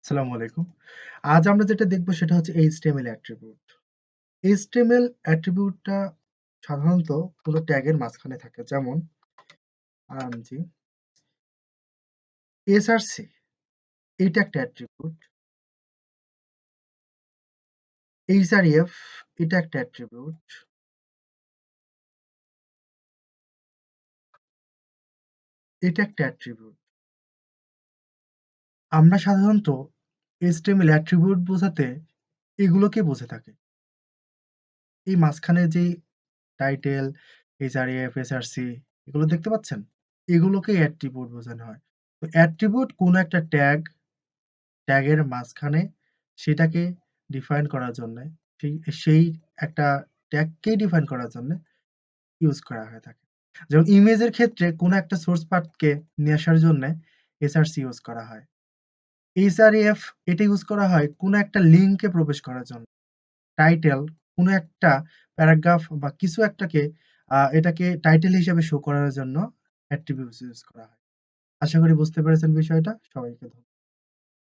আসসালামু আলাইকুম। আজ আমরা যেটা দেখব সেটা হচ্ছে HTML অ্যাট্রিবিউট। HTML অ্যাট্রিবিউটটা সাধারণত কোনো ট্যাগের মাঝখানে থাকে। যেমন জি, src এইটা একটা অ্যাট্রিবিউট। href এটা একটা অ্যাট্রিবিউট। এটা একটা অ্যাট্রিবিউট। আমরা সাধারণত HTML অ্যাট্রিবিউট বোঝাতে এগুলোকে বুঝে থাকি। এই মাঝখানে যেই টাইটেল, href, src এগুলো দেখতে পাচ্ছেন? এগুলোকেই অ্যাট্রিবিউট বোঝানো হয়। তো অ্যাট্রিবিউট কোনো একটা ট্যাগের মাঝখানে সেটাকে ডিফাইন করার জন্যে সেই সেই একটা ট্যাগকেই ডিফাইন করার জন্যে ইউজ করা হয়ে থাকে। যেমন ইমেজের ক্ষেত্রে কোনো একটা সোর্স পাথকে নিয়ে আসার জন্যে src ইউজ করা হয়। href এটা ইউজ করা হয় কোনো একটা লিঙ্কে প্রবেশ করার জন্য। টাইটেল কোনো একটা প্যারাগ্রাফ বা কিছু একটাকে এটাকে টাইটেল হিসেবে শো করার জন্য অ্যাট্রিবিউটস ইউজ করা হয়। আশা করি বুঝতে পেরেছেন বিষয়টা। সবাইকে